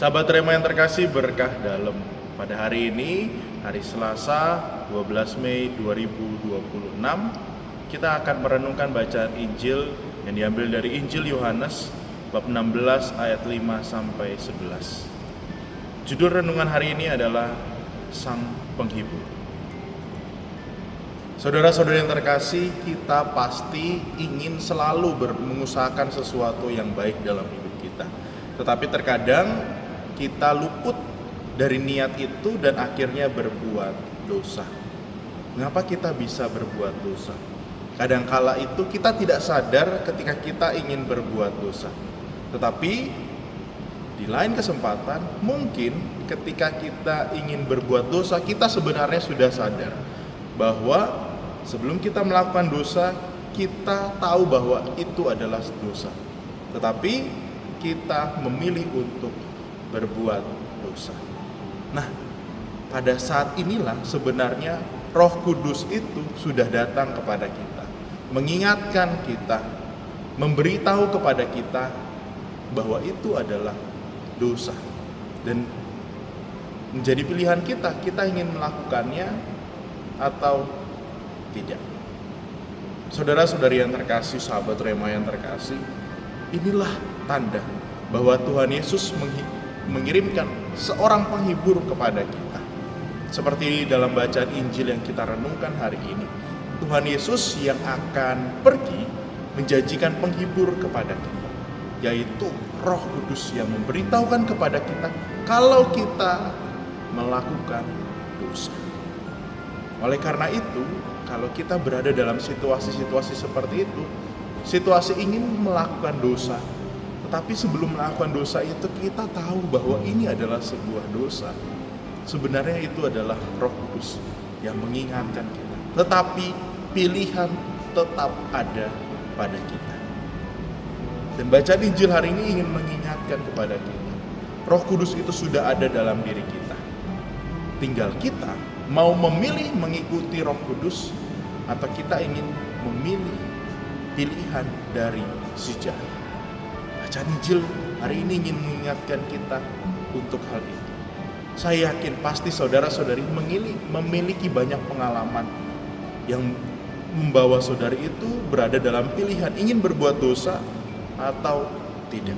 Sahabat Rema yang terkasih, berkah dalam. Pada hari ini, hari Selasa 12 Mei 2026, kita akan merenungkan bacaan Injil yang diambil dari Injil Yohanes bab 16 ayat 5 sampai 11. Judul renungan hari ini adalah Sang Penghibur. Saudara-saudari yang terkasih, kita pasti ingin selalu mengusahakan sesuatu yang baik dalam hidup kita. Tetapi terkadang kita luput dari niat itu dan akhirnya berbuat dosa. Mengapa kita bisa berbuat dosa? Kadangkala itu kita tidak sadar ketika kita ingin berbuat dosa. Tetapi di lain kesempatan, mungkin ketika kita ingin berbuat dosa, kita sebenarnya sudah sadar bahwa sebelum kita melakukan dosa, kita tahu bahwa itu adalah dosa. Tetapi kita memilih untuk berbuat dosa. Nah, pada saat inilah sebenarnya Roh Kudus itu sudah datang kepada kita, mengingatkan kita, memberitahu kepada kita bahwa itu adalah dosa. Dan menjadi pilihan kita ingin melakukannya atau tidak. Saudara-saudari yang terkasih, sahabat Rema yang terkasih, inilah tanda bahwa Tuhan Yesus mengirimkan seorang penghibur kepada kita. Seperti dalam bacaan Injil yang kita renungkan hari ini, Tuhan Yesus yang akan pergi menjanjikan penghibur kepada kita, yaitu Roh Kudus yang memberitahukan kepada kita kalau kita melakukan dosa. Oleh karena itu, kalau kita berada dalam situasi-situasi seperti itu, situasi ingin melakukan dosa, tetapi sebelum melakukan dosa itu kita tahu bahwa ini adalah sebuah dosa. Sebenarnya itu adalah Roh Kudus yang mengingatkan kita. Tetapi pilihan tetap ada pada kita. Dan bacaan Injil hari ini ingin mengingatkan kepada kita, Roh Kudus itu sudah ada dalam diri kita. Tinggal kita mau memilih mengikuti Roh Kudus atau kita ingin memilih pilihan dari si jahat. Bacaan Injil hari ini ingin mengingatkan kita untuk hal itu. Saya yakin pasti saudara-saudari memiliki banyak pengalaman yang membawa saudari itu berada dalam pilihan ingin berbuat dosa atau tidak.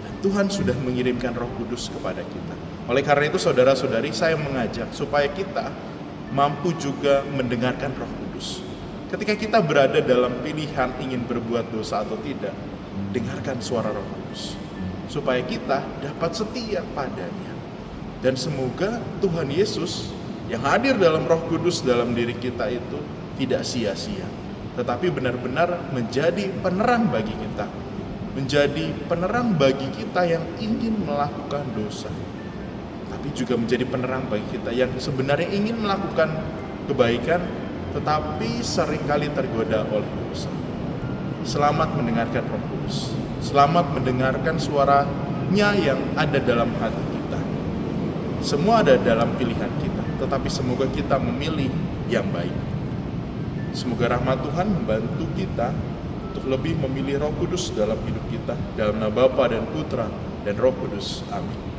Dan Tuhan sudah mengirimkan Roh Kudus kepada kita. Oleh karena itu saudara-saudari, saya mengajak supaya kita mampu juga mendengarkan Roh Kudus. Ketika kita berada dalam pilihan ingin berbuat dosa atau tidak, dengarkan suara Roh Kudus supaya kita dapat setia padanya. Dan semoga Tuhan Yesus yang hadir dalam Roh Kudus dalam diri kita itu tidak sia-sia, tetapi benar-benar menjadi penerang bagi kita, menjadi penerang bagi kita yang ingin melakukan dosa, tapi juga menjadi penerang bagi kita yang sebenarnya ingin melakukan kebaikan tetapi seringkali tergoda oleh dosa. Selamat mendengarkan Roh Kudus. Selamat mendengarkan suaranya yang ada dalam hati kita. Semua ada dalam pilihan kita, tetapi semoga kita memilih yang baik. Semoga rahmat Tuhan membantu kita untuk lebih memilih Roh Kudus dalam hidup kita. Dalam nama Bapa dan Putra dan Roh Kudus. Amin.